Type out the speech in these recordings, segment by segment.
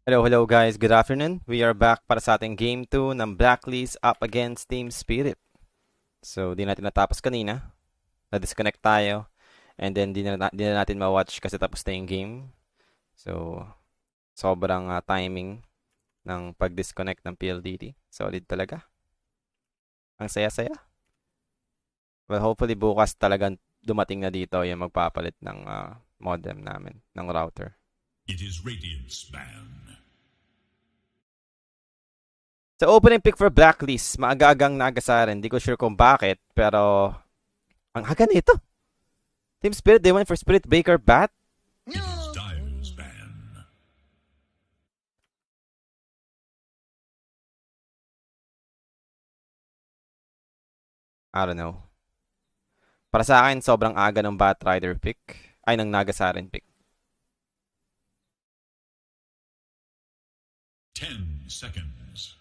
Hello guys, good afternoon. We are back para sa ating Game 2 ng Blacklist up against Team Spirit. So, di natin natapos kanina. Na-disconnect tayo. And then, di na natin ma-watch kasi tapos na yung game. So, sobrang timing ng pag-disconnect ng PLDT. Solid talaga. Ang saya-saya. Well, hopefully bukas talagang dumating na dito yung magpapalit ng modem namin, ng router. It is Radiant's ban. So, opening pick for Blacklist, maaga-agang nagasarin. Hindi ko sure kung bakit, pero ang aga nito. Team Spirit, they went for Spirit Baker Bat. It is Dire's ban. I don't know. Para sa akin, sobrang aga ng Bat Rider pick. Ay, ng Nagasarin pick. 10 seconds.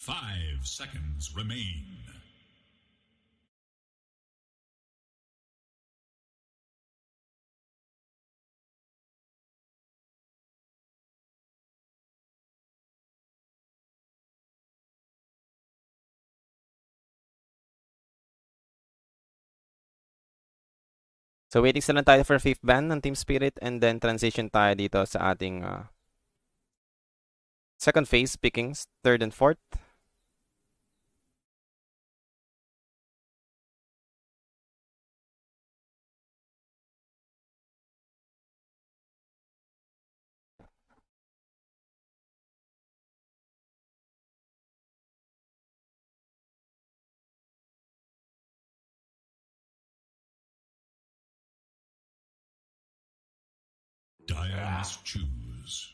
5 seconds remain. So, waiting na lang tayo for 5th ban ng Team Spirit and then transition tayo dito sa ating second phase pickings, 3rd and 4th. Dire must choose.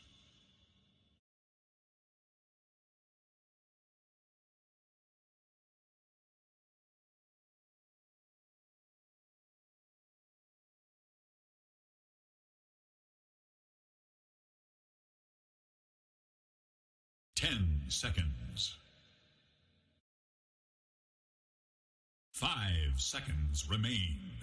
Ten seconds. 5 seconds remain.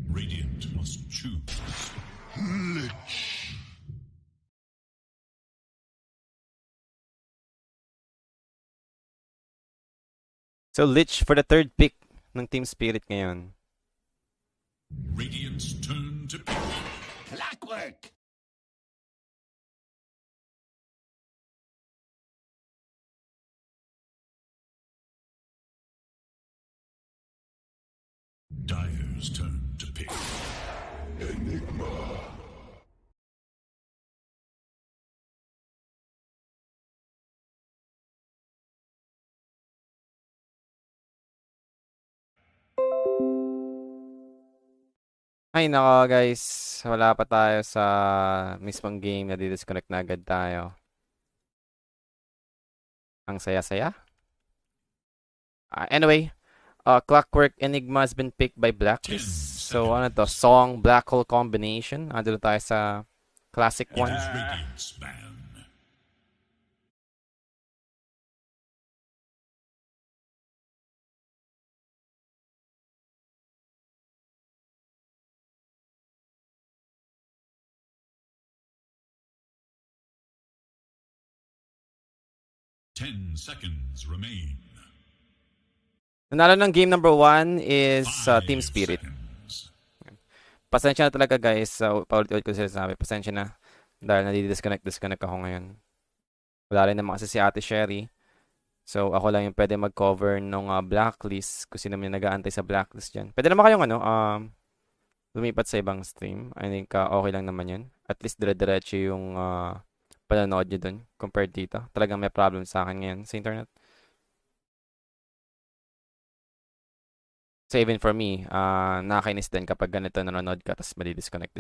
Radiant must choose. Lich. So, Lich for the 3rd pick ng Team Spirit ngayon. Radiant's turn to pick. Clockwork! Dire's turn to pick. Enigma. Ay, nako guys. Wala pa tayo sa mismong game. Nadi-disconnect na agad tayo. Ang saya-saya. Anyway, Clockwork Enigma has been picked by Blacklist. So, ano to? Song Black Hole Combination. Ando tayo sa Classic It 1. is Radiant's ban. Ten seconds remain. Nanalo ng game number 1 is Team 5 Spirit. seconds. Pasensya na talaga guys. Paulit-ulit ko sinasabi. Pasensya na. Dahil nadi-disconnect ako ngayon. Wala rin naman kasi si Ate Sherry. So, ako lang yung pwede mag-cover ng Blacklist. Kung sino man yung nag-aantay sa Blacklist dyan. Pwede naman kayong lumipat sa ibang stream. I think okay lang naman yun. At least dire-diretso yung panonood nyo dun compared dito. Talagang may problem sa akin ngayon sa internet. So even for me, nakakainis din kapag ganito nanonood ka tapos disconnect.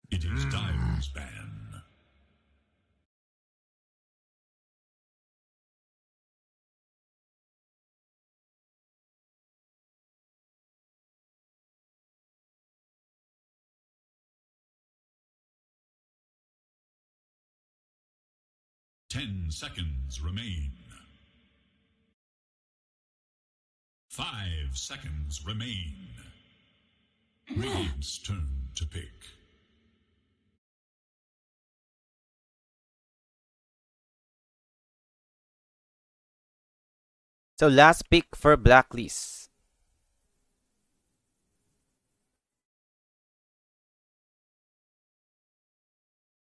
It is Dire's ban. 10 seconds remain. 5 seconds remain. Radiant's turn to pick. So last pick for Blacklist.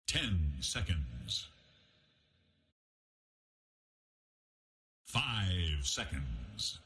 Ten seconds. 5 seconds.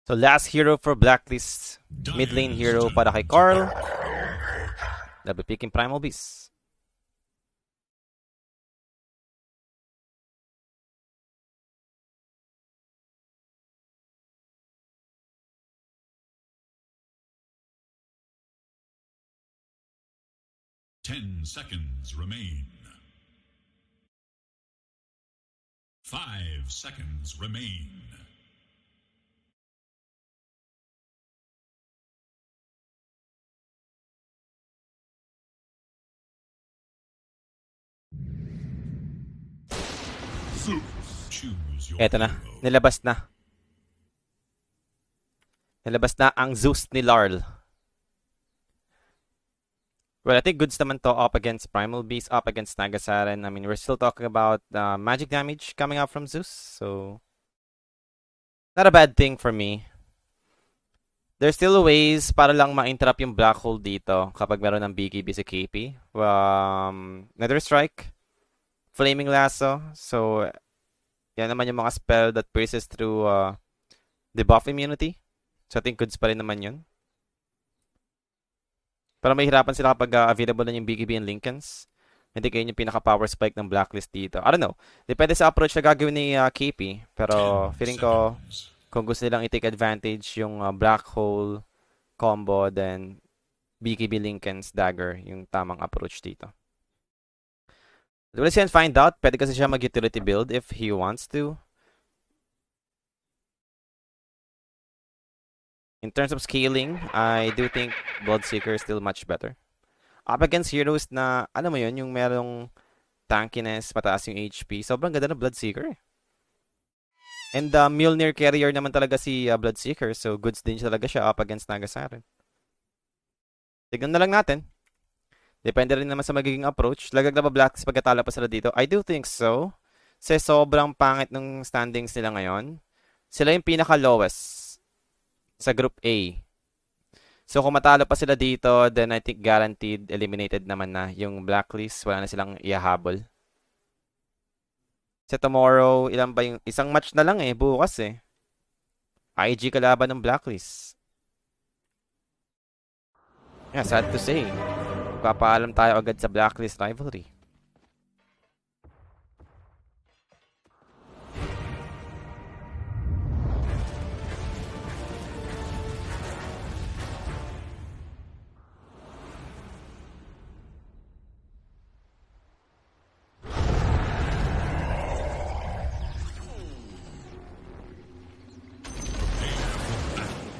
So last hero for Blacklist. Mid lane hero para kay Carl. Double picking Primal Beast. Ten seconds remain. 5 seconds remain. Choose your Eto na. hero. Nilabas na. Nilabas na ang Zeus ni Larl. Well, I think goods naman to up against Primal Beast, up against Nagasaran. I mean, we're still talking about magic damage coming out from Zeus, so not a bad thing for me. There's still ways para lang ma-interrupt yung black hole dito kapag meron ng BKB sa KP. Nether Strike, Flaming Lasso, so yan naman yung mga spell that pierces through debuff immunity. So I think goods pa rin naman yun. Para mahirapan sila kapag available na yung BKB and Lincolns. Hindi kayo yung pinaka-power spike ng Blacklist dito. I don't know. Depende sa approach na gagawin ni KP. Pero 10 feeling ko, seconds. kung gusto nilang i-take advantage yung Black Hole combo, then BKB Lincoln's Dagger yung tamang approach dito. We'll see and find out. Pwede kasi siya mag-utility build if he wants to. In terms of scaling, I do think Bloodseeker is still much better. Up against heroes na, alam mo yun, yung merong tankiness, mataas yung HP, sobrang ganda ng Bloodseeker. And Mjolnir carrier naman talaga si Bloodseeker, so goods din talaga siya up against Nagasaran. Tignan na lang natin. Depende rin naman sa magiging approach. Lagag na ba Blacklist pagkatala pa sila dito? I do think so. Kasi sobrang pangit ng standings nila ngayon. Sila yung pinaka-lowest sa Group A. So kung matalo pa sila dito, then I think guaranteed eliminated naman na yung Blacklist. Wala na silang ihahabol. Sa tomorrow, ilan ba yung isang match na lang bukas IG kalaban ng Blacklist. Yeah, sad to say. Magpapaalam tayo agad sa Blacklist rivalry.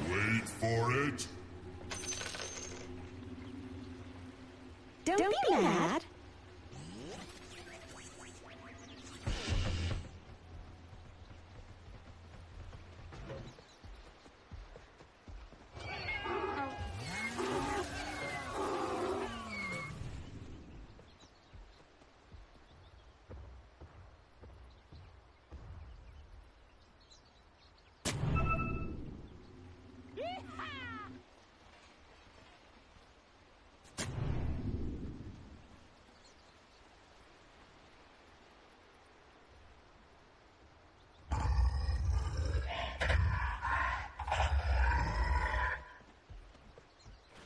Wait for it. Don't be mad.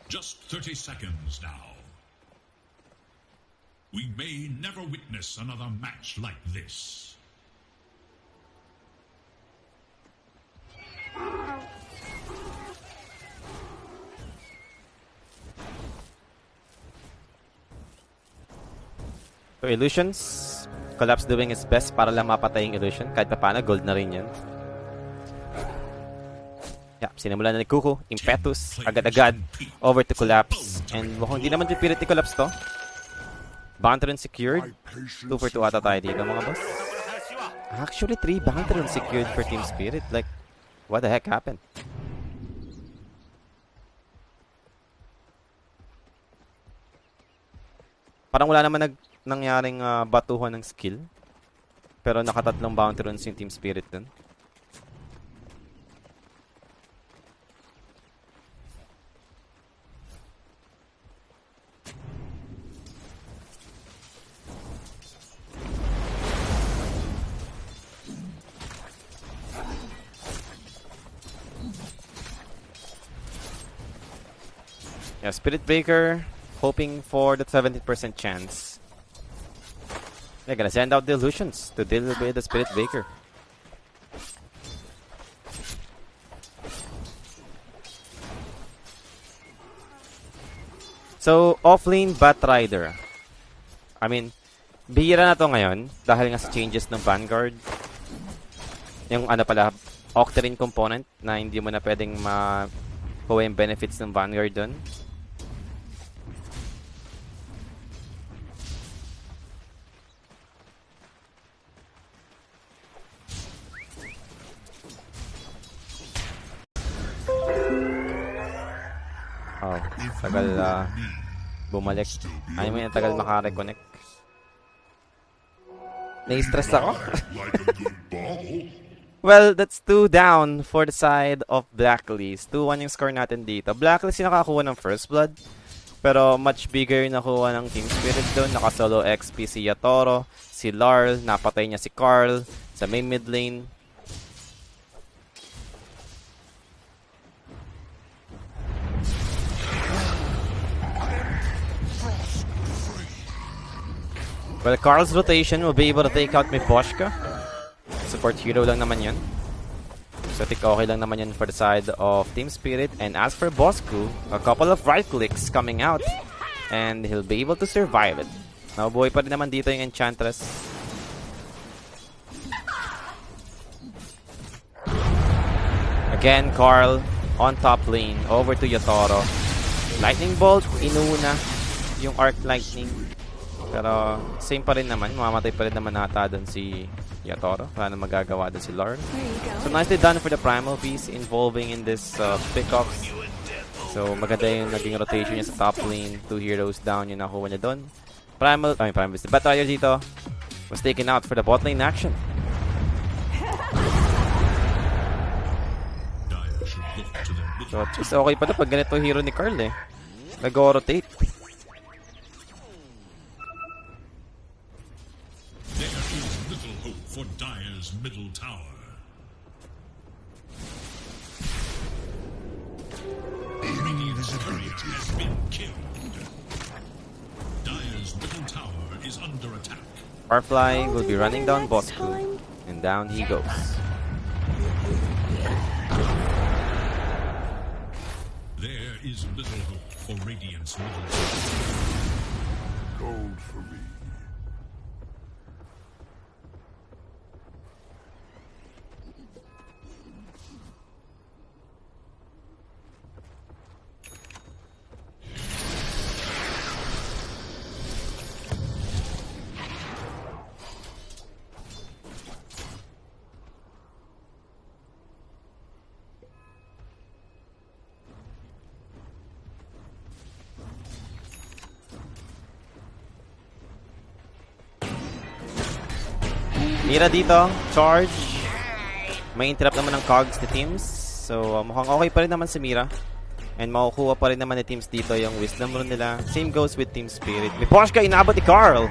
Just 30 seconds now. We may never witness another match like this. So, Illusions. Collapse doing his best para lang mapatay yung Illusion. Kahit pa paano, gold na rin yan. Yeah, sinimulan na ni Kuku. Impetus. Agad-agad. Over to Collapse. And mukhang hindi naman pipilit ni Collapse to. Bounty secured. 2 for 2 ata tayo dito, mga boss. Actually, 3 Bounty secured for Team Spirit. Like, what the heck happened? Parang wala naman nangyaring batuhan ng skill. Pero nakatatlong bounty runs yung Team Spirit dun. Yeah, Spirit Breaker, hoping for the 70% chance. They're gonna send out the Illusions to deal with the Spirit Breaker. So, offlane Batrider. I mean, bihira na to ngayon dahil nga sa changes ng Vanguard. Yung ano pala, Octarine component na hindi mo na pwedeng makuha yung benefits ng Vanguard dun. Oh, tagal bumalik. Ay mo yung tagal makareconnect. Nai-stress ako. Well, that's 2 down for the side of Blacklist. 2-1 yung score natin dito. Blacklist yung nakakuha ng first blood. Pero much bigger yung nakuha ng Team Spirit doon. Naka-solo XP si Yatoro, si Larl, napatay niya si Carl sa main mid lane. Well, Carl's rotation will be able to take out Miposhka. Support hero lang naman yun. So, okay lang naman yun for the side of Team Spirit. And as for Bosku, a couple of right clicks coming out. And he'll be able to survive it. Nabubuhay pa rin naman dito yung Enchantress. Again, Carl on top lane. Over to Yatoro. Lightning Bolt, inuna yung Arc Lightning. Pero same pa rin naman. Mamamatay pa rin naman nata doon si Yatoro. Wala na magagawa doon si Lord. So nicely done for the Primal piece involving in this pickups. So maganda yung naging rotation niya sa top lane. 2 heroes down yung nakuha niya doon. Primal piece. The Batrider dito was taken out for the bot lane action. So just okay pa na pag ganito hero ni Carl eh. Nag-rotate. For Dire's middle tower. Enemy visibility has been killed. Dire's middle tower is under attack. Firefly will be running down Bosku, and down he goes. There is little hope for Radiant's middle tower. Gold for me. Mira dito, charge. May interrupt naman ng cogs ni Teams. So mukhang okay pa rin naman si Mira. And makukuha pa rin naman ni Teams dito yung wisdom rune nila. Same goes with Team Spirit. May Poshka, inabot ni Carl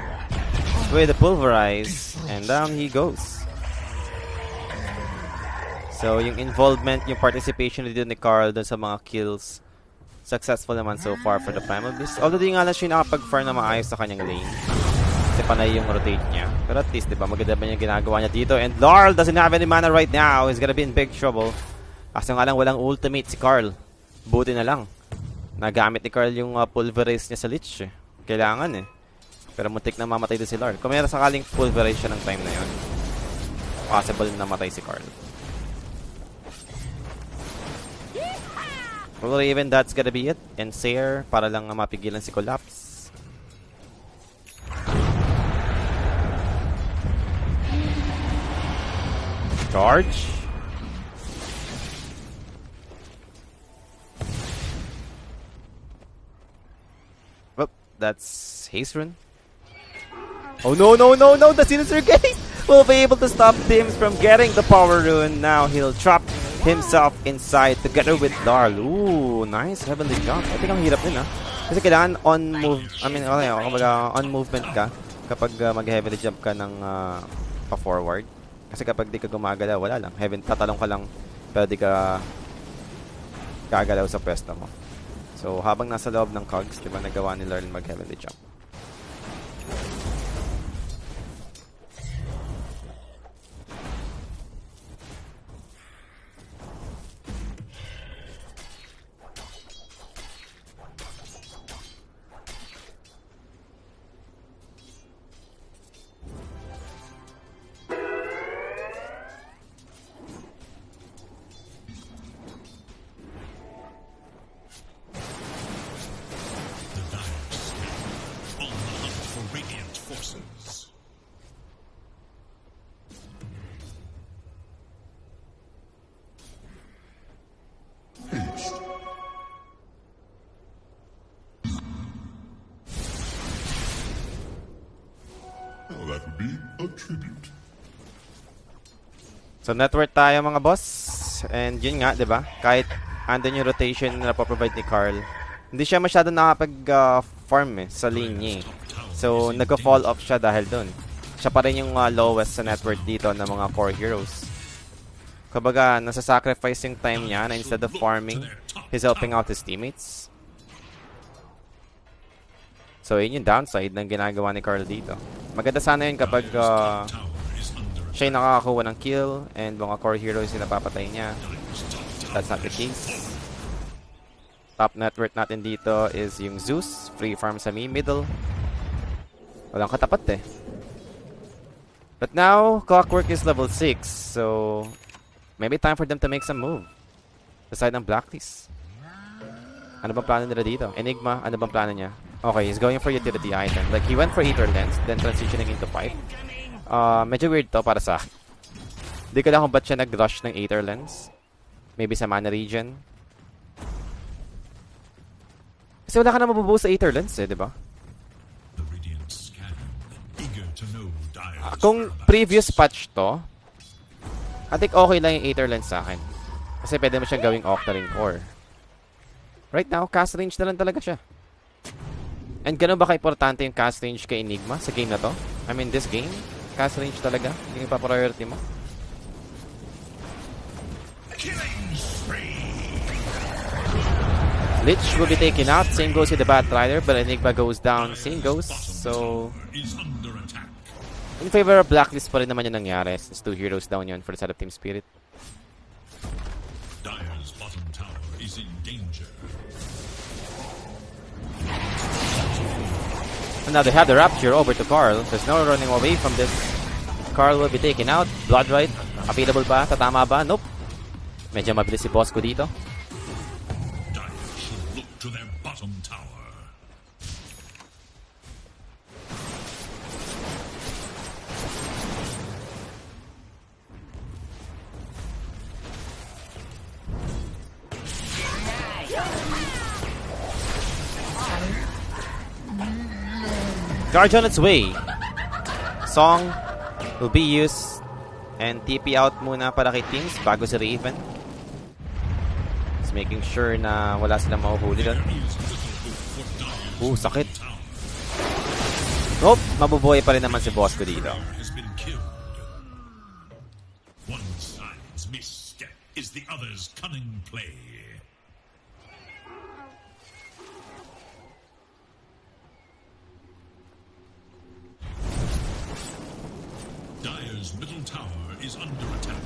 with the pulverize. And down he goes. So yung involvement, yung participation dito ni Carl dun sa mga kills successful naman so far for the Primal Beast. Although di nga lang siya nakapag-farm na maayos sa kanyang lane. Kasi panay yung rotate niya. Pero at least, diba, maganda ba yung ginagawa niya dito. And Larl doesn't have any mana right now. He's gonna be in big trouble. Kasi nga lang walang ultimate si Carl. Buti na lang. Nagamit ni Carl yung pulverize niya sa Lich. Kailangan eh. Pero muntik na mamatay din si Larl. Kung meron sakaling pulverize siya ng time na yun, possible na matay si Carl. Well, even that's gonna be it. And Sayer, para lang mapigilan si Collapse. Charge. Well, that's Haze Rune. Oh no, no, no, no! The Sinister Gaze will be able to stop Dims from getting the power rune. Now he'll trap himself inside together with Darl. Ooh, nice heavenly jump. I think ang hirap din kasi kailangan on move, on movement ka kapag mag-heavenly jump ka ng pa-forward. Kasi kapag di ka gumagalaw, wala lang. Tatalong ka lang pero di ka gagalaw sa pwesto mo. So habang nasa loob ng cogs, diba nagawa ni Larl mag-heavenly jump. That would be a tribute. So network tayo mga boss. And yun nga, 'di ba? Kahit andun yung rotation na provide ni Carl, hindi siya masyado nakapag-farm sa lane niya. So nagko-fall off siya dahil doon. Siya pa rin yung lowest sa network dito ng mga core heroes. Kumbaga, nasa-sacrifice yung time niya na instead of farming, he's helping out his teammates. So yun yung downside ng ginagawa ni Carl dito. Maganda sana yun kapag siya yung nakakakuha ng kill and mga core heroes yung napapatay niya. That's not the case. Top network natin dito is yung Zeus. Free farm sa middle. Walang katapat eh. But now, Clockwork is level 6. So, maybe time for them to make some move. Aside ng Blacklist. Ano bang plano nila dito? Enigma, ano bang plano niya? Okay, he's going for utility item. Like, he went for Ether Lens, then transitioning into pipe. Medyo weird to para sa akin. Hindi ko lang kung ba't siya nag-rush ng Ether Lens. Maybe sa mana region. Kasi wala ka na mabubuo sa Ether Lens eh, di ba? Kung previous patch to, I think okay lang yung Aether Lens sa akin. Kasi pwede mo siyang gawing Octarine Core. Right now, cast range na lang talaga siya. And ganun ba ka-importante yung cast range kay Enigma sa game na to? I mean, this game, cast range talaga. Yung ipa-priority mo. Lich will be taken out. Same goes with the Batrider, but Enigma goes down. Same goes. So, in favor of Blacklist pa rin naman yung nangyari. Since 2 heroes down yun for the side of Team Spirit. Dire's bottom tower is in danger. And now they have the Rapture over to Carl. There's no running away from this. Carl will be taken out. Blood Rite. Available ba? Tatama ba? Nope. Medyo mabilis si Bosco dito. Dire should look to their bottom tower. Charge on its way. Song will be used. And TP out muna para kay Teams bago si Raven. Just making sure na wala silang mahuhuli doon. Sakit. Nope, mabubuhay pa rin naman si Bosco dito. One side's misstep is the other's cunning play. Dire's middle tower is under attack.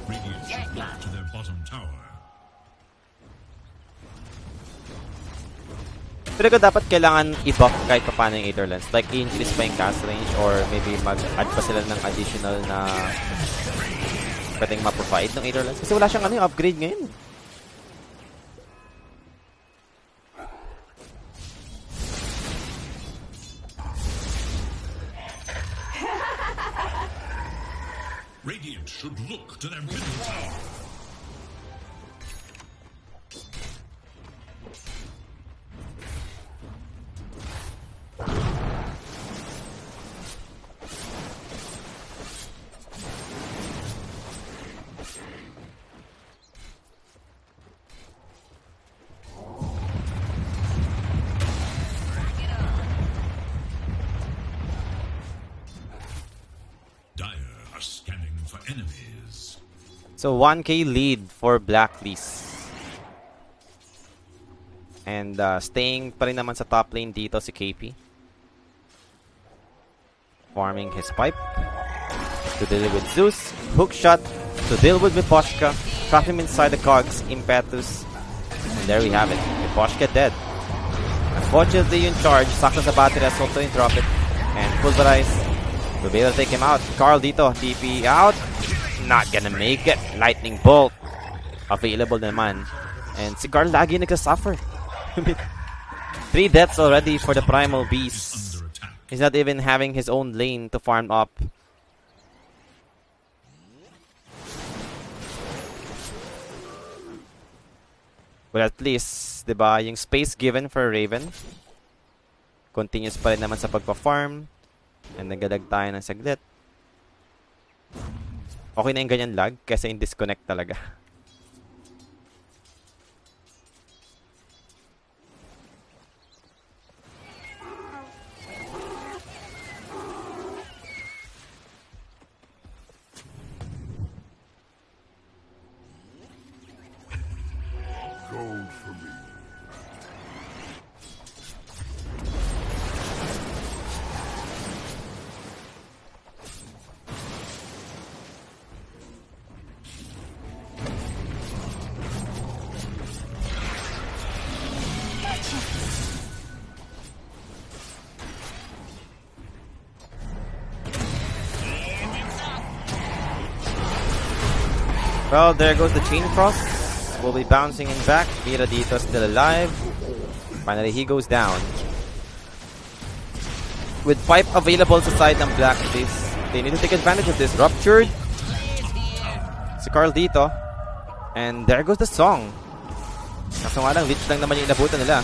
Radiant should look to their bottom tower. Pero ko dapat kailangan i-buff kahit pa paano yung Aetherlands. Like, i-increase pa yung cast range or maybe mag-add pa sila ng additional na pwedeng ma-provide ng Aetherlands. Kasi wala siyang yung upgrade ngayon. Radiant should look to their middle tower. So 1k lead for Blacklist. And staying pa rin naman sa top lane dito si KP. Farming his pipe. To deal with Zeus. Hook shot. To deal with Miposhka. Trap him inside the cogs. Impetus. And there we have it. Miposhka dead. Unfortunately yung charge. Sakto sa battery as well to interrupt it. And pulverize. We'll be able to take him out. Carl dito. TP out. Not gonna make it. Lightning bolt. Available naman. And si Carl lagi nagsasuffer. 3 deaths already for the Primal Beast. He's not even having his own lane to farm up. But at least, diba, yung space given for Raven continues pa rin naman sa pagpa-farm. And nagalag tayo ng saglit. Okay na yung ganyan lag kasi yung disconnect talaga. Gold for me. Well, there goes the chain cross. Will be bouncing in back. Mira dito still alive. Finally, he goes down. With pipe available sa side ng Blacklist, they need to take advantage of this. Ruptured. Si Carl dito. And there goes the song. Kaso nga lang, Lich lang naman yung inabutan nila.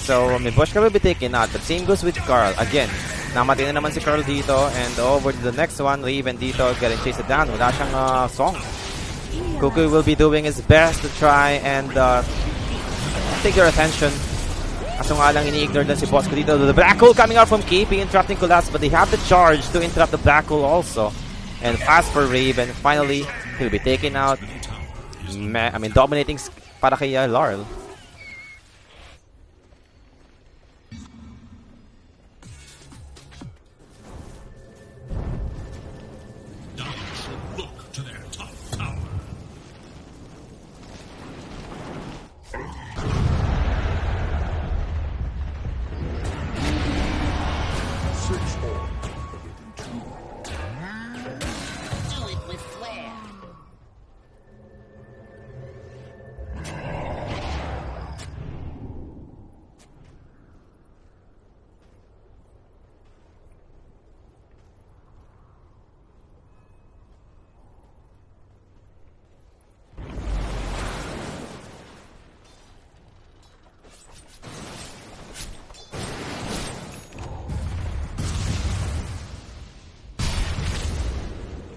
So, Miposhka will be taken out. But same goes with Carl. Again, namatay na naman si Carl dito. And over to the next one. Raven dito getting chased down. Wala siyang song. Cuckoo will be doing his best to try and take their attention. Kaso nga lang ini-ignore na si Bosco dito. The black hole coming out from KP interrupting Collapse, but they have the charge to interrupt the black hole also. And fast for Raven. Finally, he'll be taken out. Dominating para kay Laurel.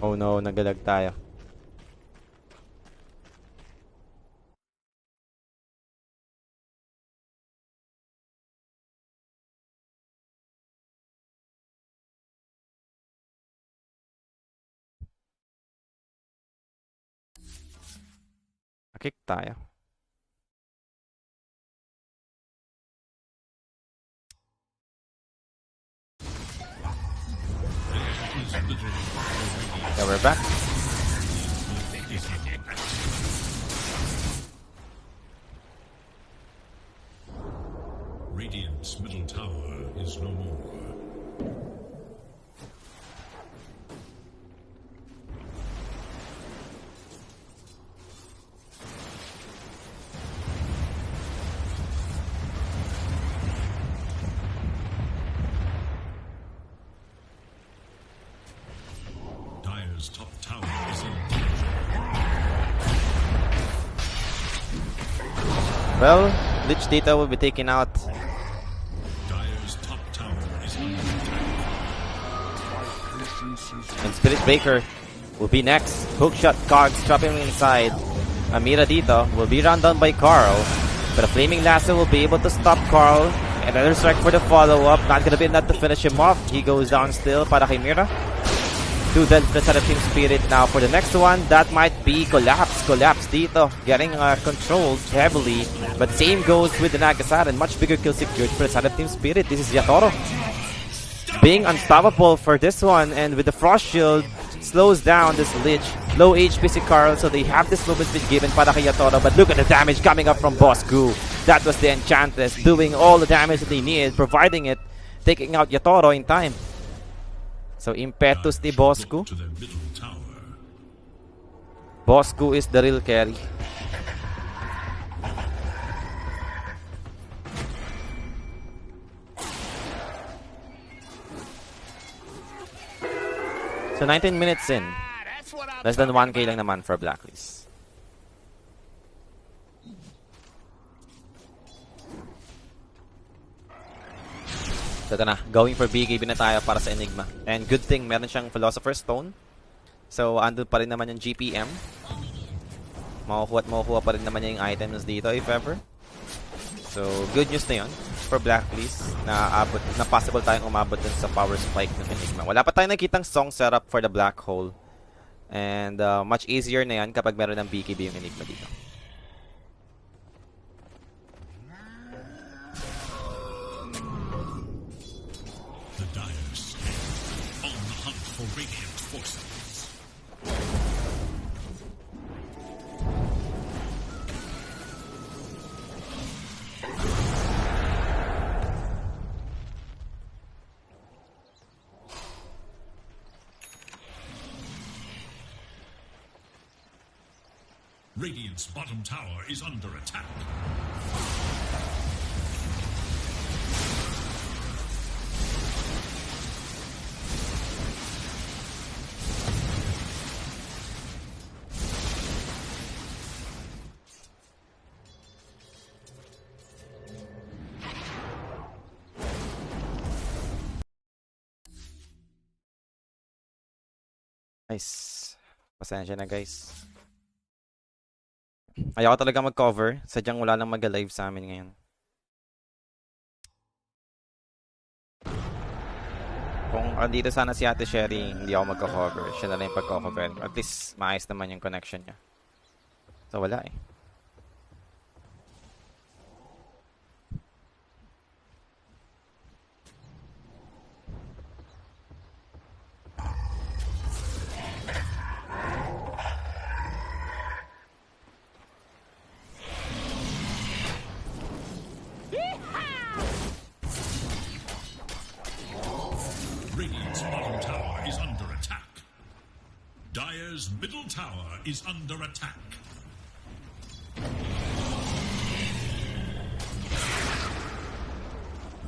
Oh no, nagalag tayo. Kick tayo. Yeah, we're back. Radiant's middle tower is no more. Dire's top tower is in danger. Well, Lich Data will be taken out. Dire's top tower is under attack. And Spirit Breaker will be next. Hookshot Cogs trapping him inside. Amira dito will be run down by Carl. But a Flaming Lasso will be able to stop Carl. Another strike for the follow-up. Not gonna be enough to finish him off. He goes down still para kay Mira. 2 dead for the side of Team Spirit. Now for the next one, that might be Collapse. Collapse dito, getting controlled heavily. But same goes with the Nagasaran. Much bigger kill secured for the side of Team Spirit. This is Yatoro being unstoppable for this one, and with the Frost Shield, slows down this Lich. Low HP si Carl, so they have this movement been given para kay Yatoro. But look at the damage coming up from Boss Gu. That was the Enchantress doing all the damage that they needed, providing it, taking out Yatoro in time. So impetus ni Boss Gu. To their middle tower. Boss Gu is the real carry. So 19 minutes in. Less than 1k lang naman for Blacklist. So ito na, going for BKB na tayo para sa Enigma. And good thing, meron siyang Philosopher's Stone. So andun pa rin naman yung GPM. Makukuha pa rin naman niya yung items dito if ever. So good news na yun for Blacklist na possible tayong umabot dun sa power spike ng Enigma. Wala pa tayong nakitang song setup for the Black Hole. And much easier na yan kapag meron ng BKB yung Enigma dito. The Dire stand on the hunt for Radiant forces. Radiant's bottom tower is under attack. Nice. Pasensya na guys. Ayaw ko talaga mag-cover. Sadyang wala lang mag-live sa amin ngayon. Kung andito sana si Ate Sherry, hindi ako magko-cover. Siya na lang yung pag-cover. At least maayos naman yung connection niya. So wala eh. Radiant's bottom tower is under attack. Dire's middle tower is under attack.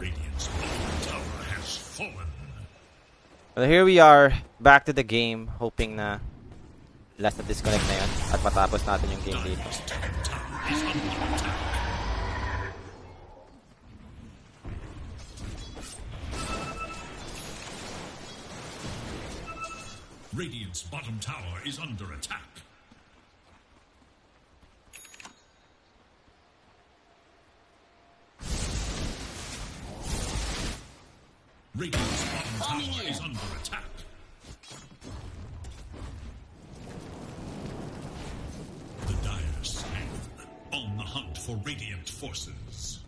Radiant's bottom tower has fallen. Well, here we are, back to the game, hoping na last na disconnect na yan at matapos natin yung game dito. Dire's top tower is under attack. Radiant's bottom tower is under attack. Radiant's bottom tower is under attack. The Dire stand on the hunt for Radiant forces.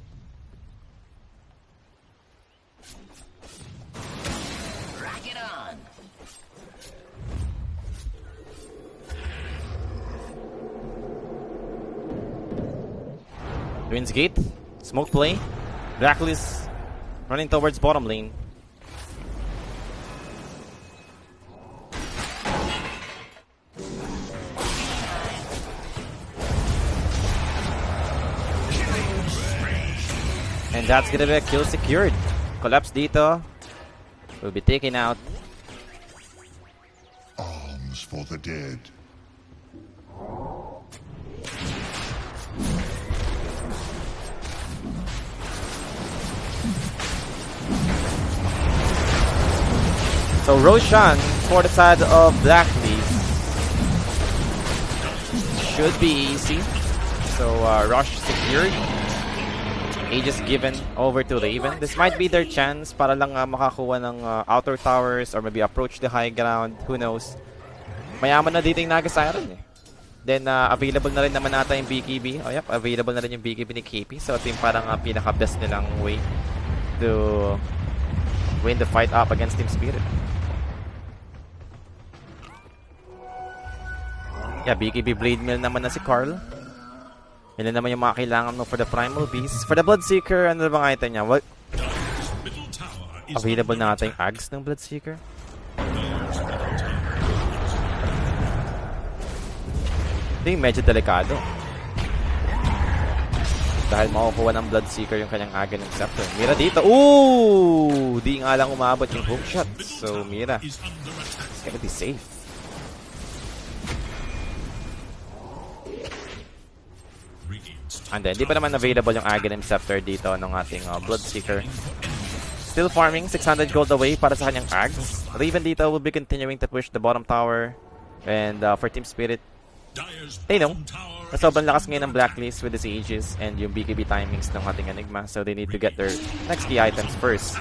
Rock it on. Twins Gate. Smoke play. Blacklist running towards bottom lane. And that's gonna be a kill secured. Collapse dito. Will be taken out. Arms for the dead. So Roshan for the side of Blacklist should be easy. So Rush secured. Aegis given over to Raven. This might be their chance para lang makakuha ng outer towers or maybe approach the high ground. Who knows? Mayaman na dito yung Naga Siren eh. Then available na rin naman nata yung BKB. Oh yep, available na rin yung BKB ni KP. So ito yung parang pinaka-best nilang way to win the fight up against Team Spirit. Yeah, BKB Blade Mill naman na si Carl. Yan naman yung mga kailangan mo for the Primal Beast. For the Bloodseeker, ano na bang item niya? What? Available na ata yung Ags ng Bloodseeker? Ito yung medyo delikado. Dahil makukuha ng Bloodseeker yung kanyang Aghanim Scepter. Mira dito. Ooh! Di nga lang umabot yung hookshot. So, Mira, it's gonna be safe. And then, di pa naman available yung Aghanim Scepter dito ng ating Bloodseeker. Still farming, 600 gold away para sa kanyang Ags. Raven dito will be continuing to push the bottom tower. And for Team Spirit, they know na sobrang lakas ngayon ng Blacklist with the Aegis and yung BKB timings ng ating Enigma. So they need to get their next key items first.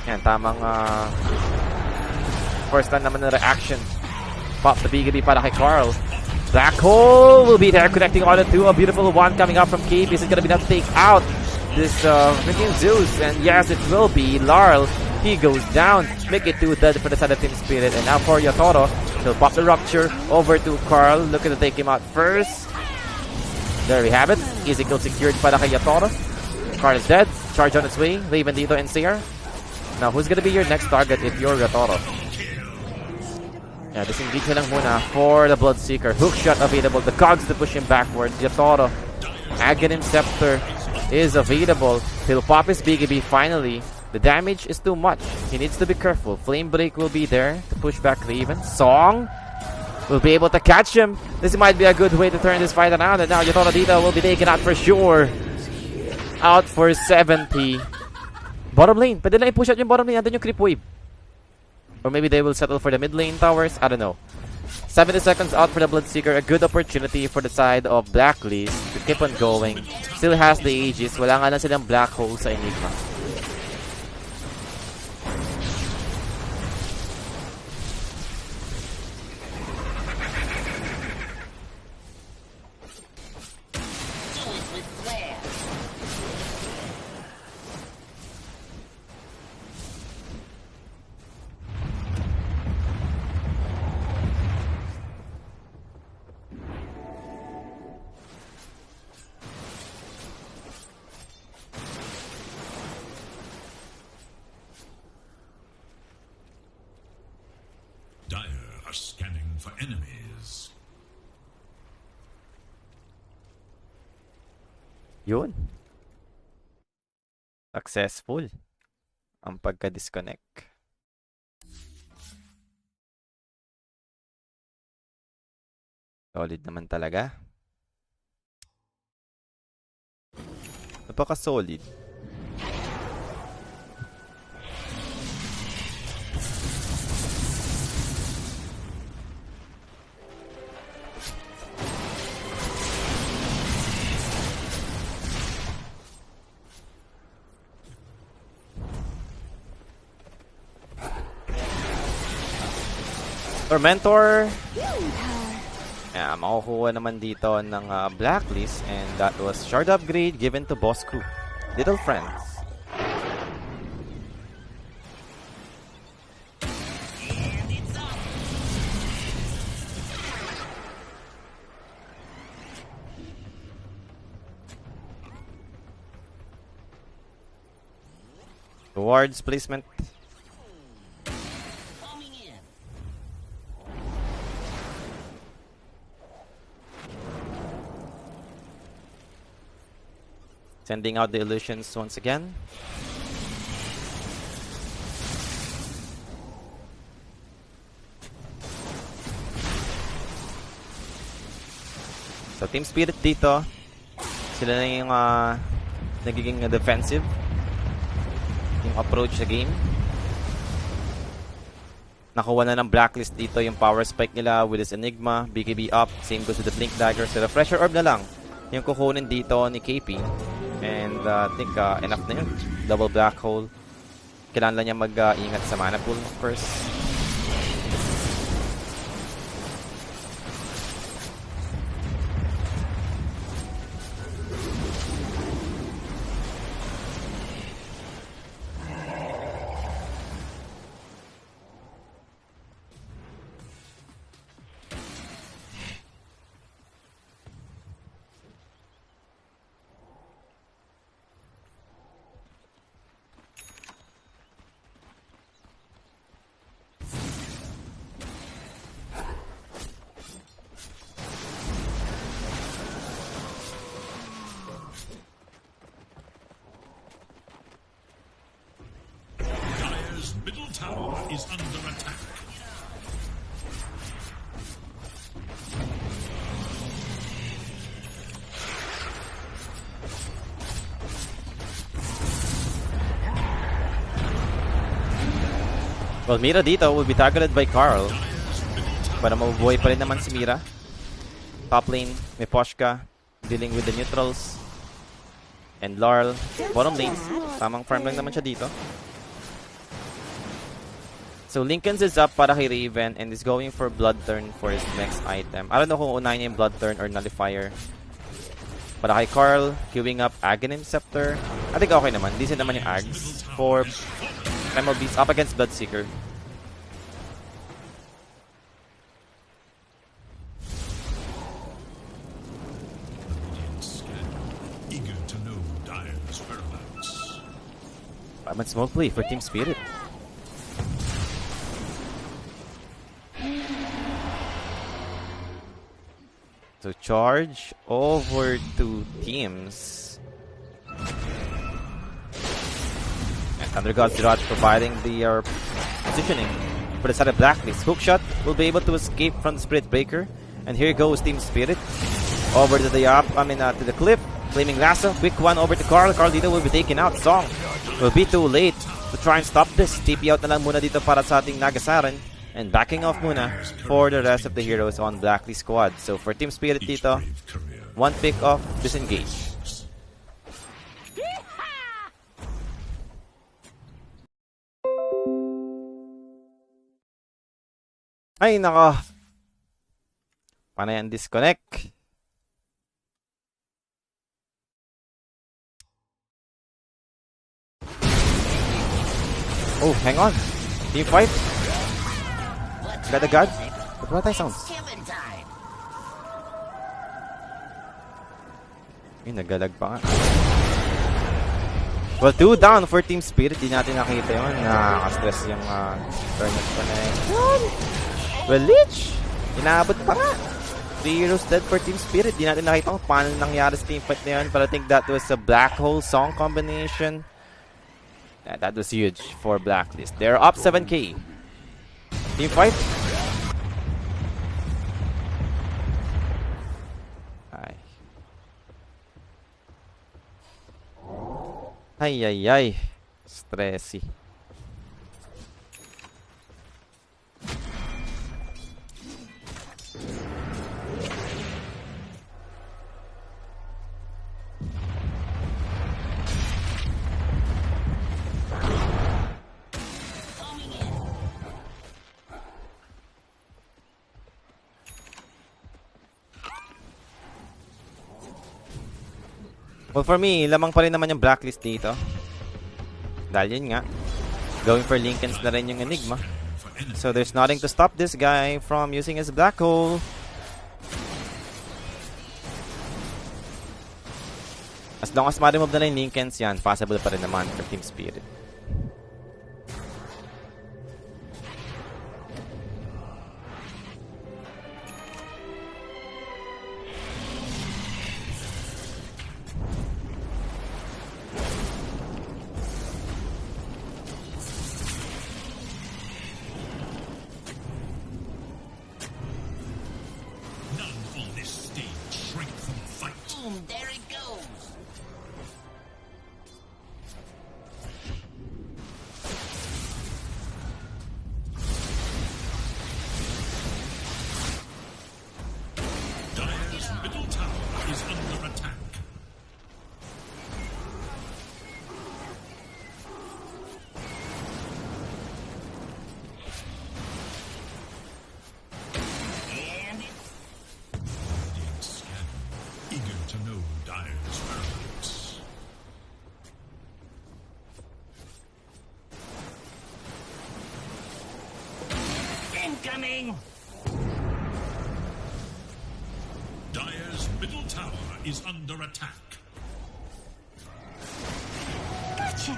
Yan, tamang first time naman na reaction. Pop the BKB para kay Carl. Black Hole will be there, connecting on it to a beautiful one coming out from KP. Is it going to be enough to take out this freaking Zeus? And yes, it will be. Larl, he goes down. Make it 2 dead for the side of Team Spirit. And now for Yotoro, he'll pop the Rupture over to Carl. Looking to take him out first. There we have it. Easy kill secured para kay Yotoro. Carl is dead. Charge on its way. Raven dito and Seer. Now, who's going to be your next target if you're Yotoro? Yeah, disengage na lang muna for the Bloodseeker. Hookshot available. The cogs to push him backwards. Yotoro. Aghanim Scepter is available. He'll pop his BKB finally. The damage is too much. He needs to be careful. Flame Break will be there to push back Raven. Song will be able to catch him. This might be a good way to turn this fight around. And now Yotoro dito will be taken out for sure. Out for 70. Bottom lane. Pwede lang i-push out yung bottom lane. Andun yung creep wave. Or maybe they will settle for the mid lane towers. I don't know. 70 seconds out for the Bloodseeker. A good opportunity for the side of Blacklist to keep on going. Still has the Aegis. Wala nga na silang Black Hole sa Enigma. Are scanning for enemies. Yun. Successful ang pagka-disconnect. Solid naman talaga. Napaka-solid. Tormentor. Yeah, makukuha naman dito ng Blacklist, and that was shard upgrade given to Boss Crew. Little friends. Wards placement. Sending out the illusions once again. So Team Spirit dito, sila na yung nagiging defensive yung approach sa game. Nakuha na ng Blacklist dito yung power spike nila with his Enigma, BKB up, same goes with the Blink Dagger. So refresher orb na lang yung kukunin dito ni KP. And I think enough na yun. Double black hole. Kailangan lang niya mag-ingat sa mana pool first. Middle tower is under attack. Well, Mira dito will be targeted by Carl. Para mabubuhay pa rin naman si Mira. Top lane, may Poshka dealing with the neutrals. And Larl, bottom lane. Tamang farm lang naman siya dito. So Lincoln's is up para kay Raven and is going for Blood Turn for his next item. I don't know kung unahin niya yung Blood Turn or Nullifier. Para kay Carl, queuing up Aghanim Scepter. I think okay naman. Decent naman yung Ags. For MLB's up against Bloodseeker. Eager to know Dire's whereabouts. I'm at smoke play for Team Spirit. So charge over to teams. And Thunder God's Rod providing the positioning for the side of Blacklist. Hookshot will be able to escape from the Spirit Breaker. And here goes Team Spirit. Over to the to the cliff. Flaming Lasso. Quick one over to Carl. Carl dito will be taken out. Song will be too late to try and stop this. TP out na lang muna dito para sa ating Nagasaran. And backing off muna for the rest of the heroes on Blacklist squad. So for Team Spirit dito, one pick off, disengage. Ay nako. Panay ang disconnect. Oh, hang on. Team fight. Got the guard? But what I sounds? Ay, nagalag pa nga. Well, 2 down for Team Spirit. Di natin nakita yun. Nakaka-stress yung Bernard pa na yun. Well, Lich! Inaabot pa nga. 3 heroes dead for Team Spirit. Di natin nakita kung paano nangyari sa team fight na yun. But I think that was a Black Hole song combination. Yeah, that was huge for Blacklist. They're up 7k. Team fight. Ay. Stressy. Well, for me, lamang pa rin naman yung Blacklist dito. Dahil yun nga, going for Lincolns na rin yung Enigma. So there's nothing to stop this guy from using his Black Hole. As long as ma-remove na rin Lincolns yan, possible pa rin naman for Team Spirit. middle tower is under attack. Radiant scan, eager to know Dire's whereabouts. Incoming! Dire's middle tower is under attack. Gotcha.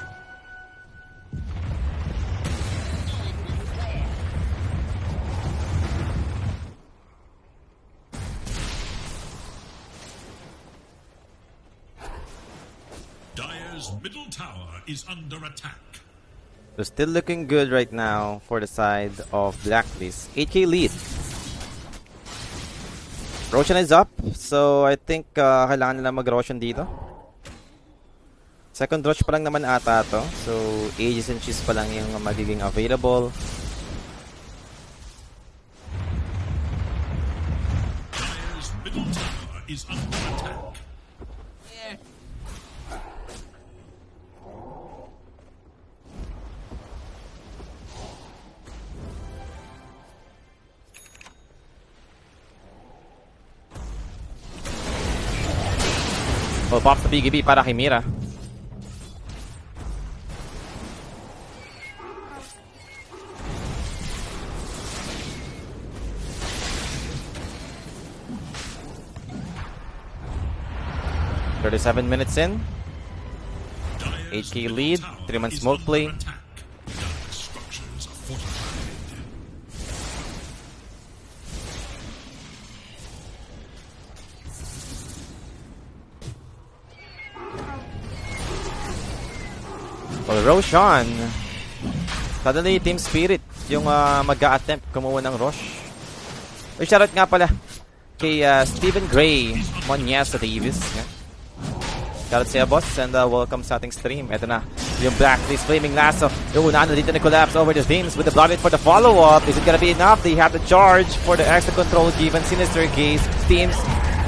Dire's middle tower is under attack. So still looking good right now for the side of Blacklist. 8k lead. Roshan is up, so I think kailangan nila mag-Roshan dito. Second rush pa lang naman ata to, so Aegis and Cheese pa lang yung magiging available. Dire's middle tower is under attack. Well, pops the BKB para kay Mira. $37 in. 8k lead, 3-man smoke play. Dire's structures are fortified. Well, Roshan. Suddenly, Team Spirit yung mag-a-attempt kumuha ng rush. Uy, shoutout nga pala kay Stephen Gray Monyesa Davis. Shoutout sa'yo, boss, and welcome sa ating stream. Ito na, yung Blacklist Flaming Lasso. Yung una na dito na collapse over the teams with the Blooded for the follow-up. Is it gonna be enough? They have the charge for the extra control given. Sinister Gaze. Teams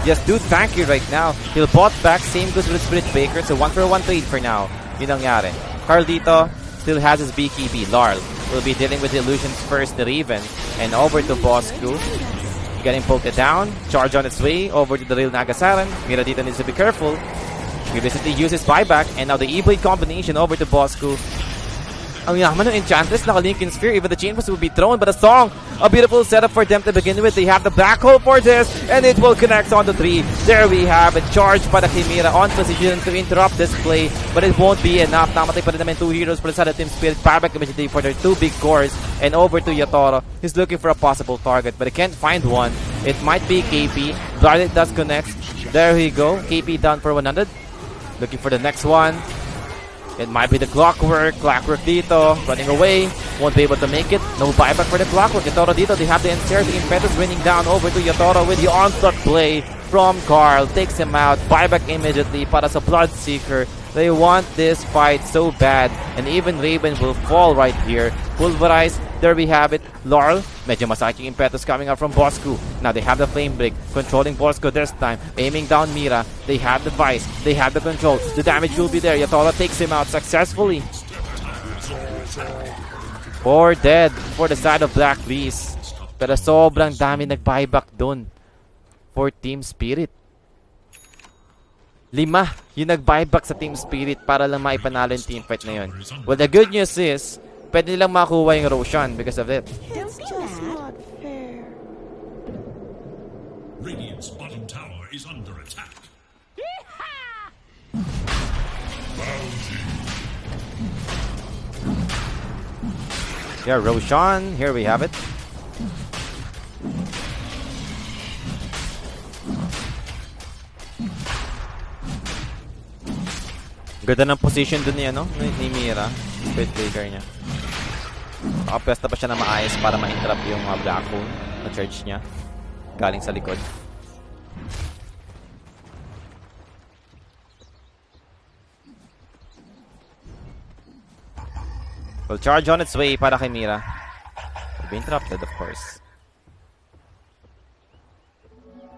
just do tanky right now. He'll bot back. Same goes with Spirit Baker. So 1-for-1 trade for now. Yun ang nangyari. Carl dito still has his BKB. Larl will be dealing with the illusions first, the Raven. And over to Bosku. Getting poked down. Charge on its way. Over to the real Nagasaran. Mira dito needs to be careful. He basically uses buyback. And now the E-Blade combination over to Bosku. Ang yaman ng Enchantress, naka-Lincoln Sphere. Even the Chain Force will be thrown. But a song, a beautiful setup for them to begin with. They have the black hole for this. And it will connect on the 3. There we have it. Charge para Chimera on position to interrupt this play. But it won't be enough. Namatay pa rin naman 2 heroes for the side of Team Spirit. Buyback immediately for their 2 big cores. And over to Yatoro. He's looking for a possible target. But he can't find one. It might be KP. Blinded does connect. There we go. KP down for 100. Looking for the next one. It might be the Clockwork. Clockwork dito. Running away. Won't be able to make it. No buyback for the Clockwork. Yatoro dito. They have the Ensare. The Impetus raining down over to Yatoro with the onslaught play from Carl. Takes him out. Buyback immediately para sa Bloodseeker. They want this fight so bad. And even Raven will fall right here. Pulverize. There we have it. Laurel. Medyo masakit yung Impetus coming out from Bosku. Now they have the Flame Break. Controlling Bosku this time. Aiming down Mira. They have the Vice. They have the control. The damage will be there. Yatoro takes him out successfully. 4 dead for the side of Blacklist. Pero sobrang dami nag-buyback dun for Team Spirit. 5 yung nag-buyback sa Team Spirit para lang maipanalo yung teamfight na yun. Well, the good news is, pwede nilang makuha yung Roshan because of it. Don't be mad. Radiant's bottom tower is under attack. Yeah, Roshan. Here we have it. Ganda ng position dun niya, no? Ni Mira. Spirit Breaker niya. Nakapwesta pa siya na maayos para ma-interrupt yung Black Hole na charge niya. Galing sa likod. Will charge on its way para kay Mira. Will be interrupted, of course.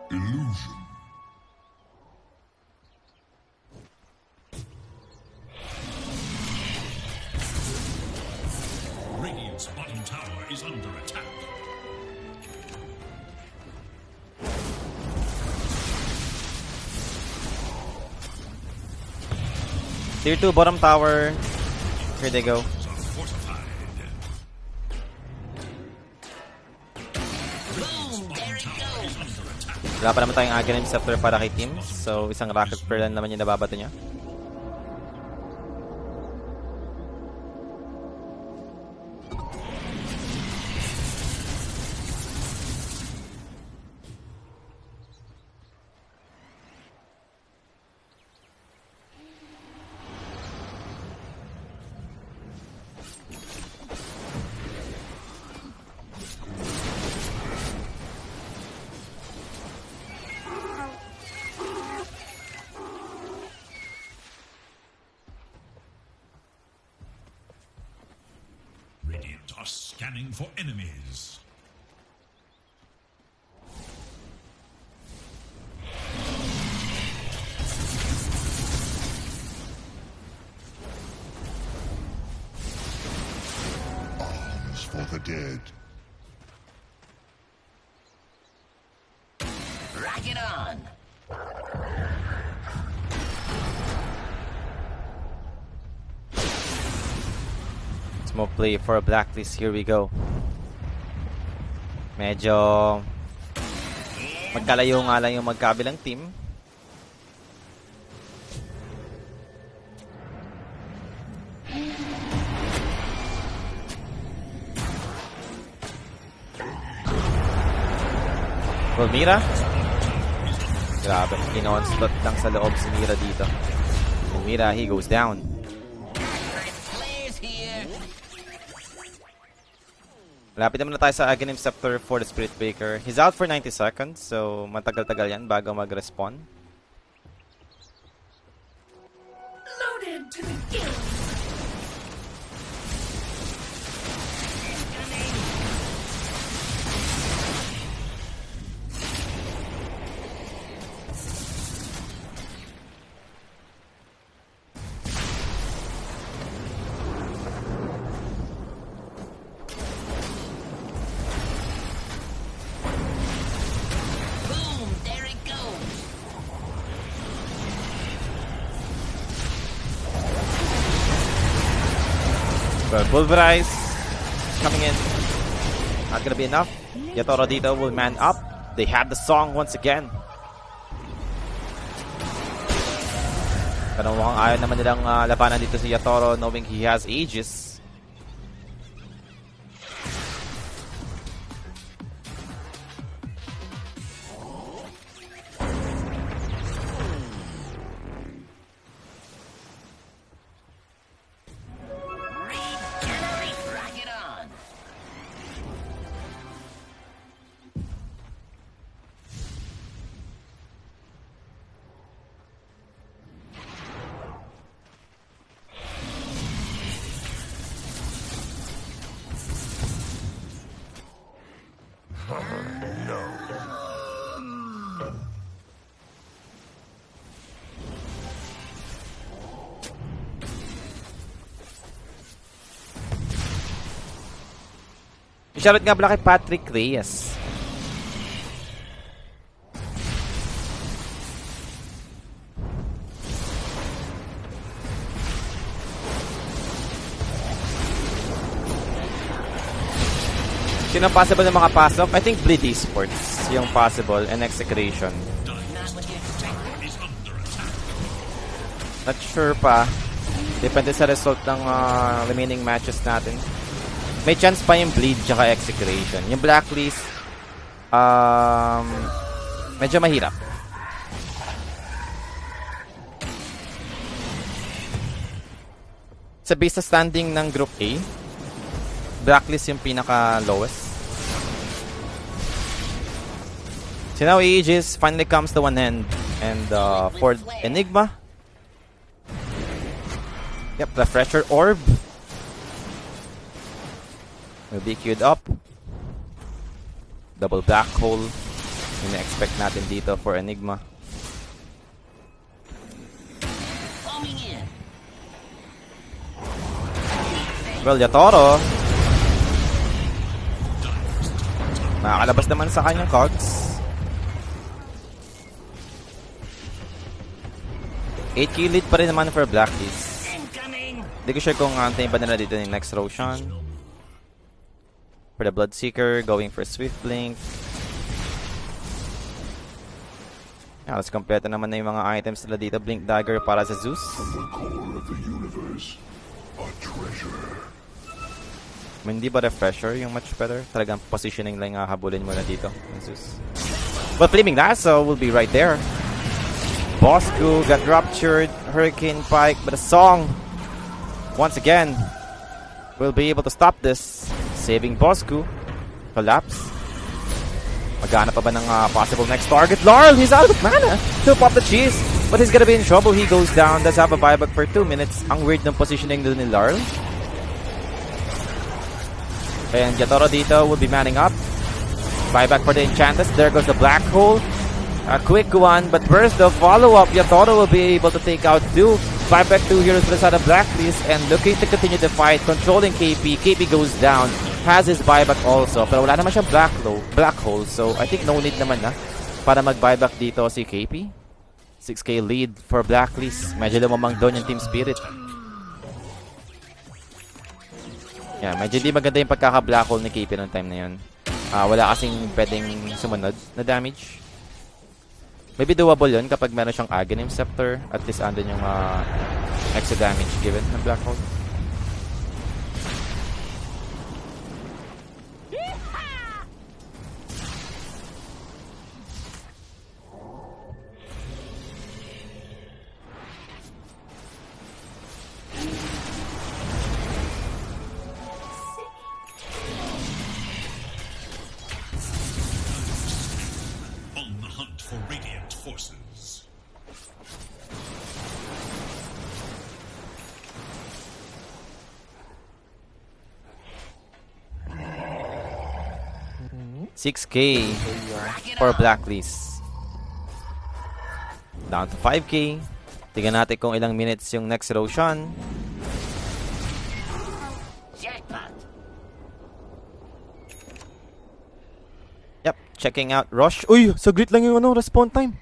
Illusion is under attack. Tier 2 bottom tower. Here they go. Are fortified. Boom! There it goes. Is under attack. Wala pa naman tayong Aghanim Scepter para kay team. So, isang Rocket Pearl lang naman yung nababato niya. Radiant are scanning for enemies. Arms for the dead. Rock it on. Smoke play for a Blacklist. Here we go. Medyo magkalayo nga lang yung magkabilang team. Well, Mira. Grabe, kinonslot lang sa loob si Mira dito. And Mira, he goes down. Players here. Malapit naman na tayo sa Aghanim Scepter for the Spirit Breaker. He's out for 90 seconds, so matagal-tagal yan bago mag-respawn. Loaded to the gills. Boom! There it goes. But Pulverize coming in. Not gonna be enough. Yatoro dito will man up. They have the song once again. Pero mukhang ayaw naman nilang labanan dito si Yatoro knowing he has Aegis. Regenerate. Rock it on. Shoutout nga pala kay Patrick Reyes. Sino possible na makapasok? I think Bleed Esports yung possible and Execration. Not what you expected. Is under attack. Not sure pa. Depende sa result ng remaining matches natin. May chance pa yung Bleed tsaka Execration. Yung Blacklist, medyo mahirap. Sa base sa standing ng Group A, Blacklist yung pinaka-lowest. So now Aegis finally comes to one end. And for Enigma, yep, Refresher Orb will be queued up. Double Black Hole. Yung na-expect natin dito for Enigma. Foaming in. Well, Yatoro Makakalabas naman sa kanyang cogs. 8k lead pa rin naman for Blacklist. Incoming. Hindi ko sure kung antayin pa nila dito yung next Roshan. For the Bloodseeker, going for Swift Blink. Let's kompleto naman na yung mga items nila dito. Blink Dagger para sa Zeus. From the core of the universe, a treasure. Hindi ba refresher yung much better? Talagang positioning lang habulin mo na dito ng Zeus. But Flaming Lasso will be right there. Bosku got ruptured. Hurricane Pike, but a song once again will be able to stop this. Saving Bosku. Collapse. Magana pa ba ng possible next target? Larl, he's out of mana to pop the cheese. But he's gonna be in trouble. He goes down. Does have a buyback for 2 minutes. Ang weird ng positioning doon ni Larl. And Yatoro dito will be manning up. Buyback for the Enchantress. There goes the Black Hole. A quick one, but where's the follow-up? Yatoro will be able to take out 2. Buyback 2 heroes for the side of Blacklist and looking to continue the fight. Controlling KP. KP goes down. Has his buyback also. Pero wala naman siyang Black Hole. So I think no need naman na para mag-buyback dito si KP. 6k lead for Blacklist. Medyo lumamang doon yung Team Spirit. Yeah, medyo di maganda yung pagkaka-Black Hole ni KP ng time na yun. Wala kasing pwedeng sumunod na damage. Maybe doable yun kapag meron siyang Aghanim Scepter. At least andun yung extra damage given ng Black Hole. For radiant forces. $6k for Blacklist. Down to 5k. Tingnan natin kung ilang minutes yung next Roshan. Jackpot. Yep, checking out Rush. Uy, saglit lang yung respawn time.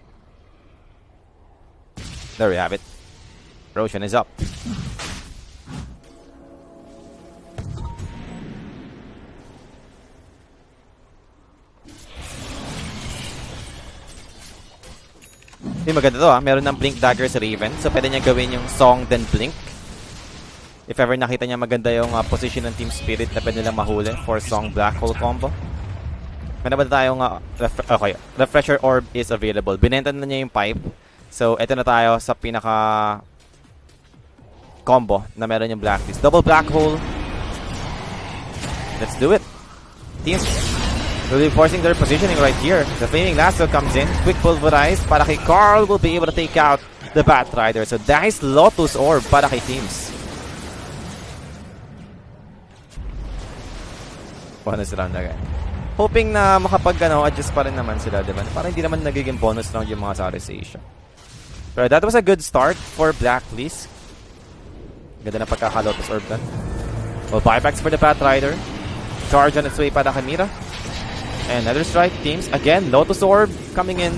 There we have it. Roshan is up. Maganda to Meron ng Blink Dagger sa Raven. So pwede niya gawin yung Song then Blink. If ever nakita niya maganda yung position ng Team Spirit na pwede nilang mahuli for Song Black Hole combo. Meron ba tayong okay, Refresher Orb is available. Binenta na niya yung pipe. So eto na tayo sa pinaka combo na meron yung Blacklist. Double Black Hole. Let's do it. Team will be forcing their positioning right here. The Flaming Lasso comes in. Quick Pulverize para kay Carl. Will be able to take out the Batrider. So nice Lotus Orb para kay Teams. Bonus round agad. Hoping na makapag-adjust pa rin naman sila, diba? Para hindi naman nagiging bonus round yung mga Saris Asia. Pero that was a good start for Blacklist. Ganda na pagkaka-Lotus Orb na. Well, buybacks for the Batrider. Charge on its way para kay Mira. And another strike, Teams. Again, Lotus Orb coming in.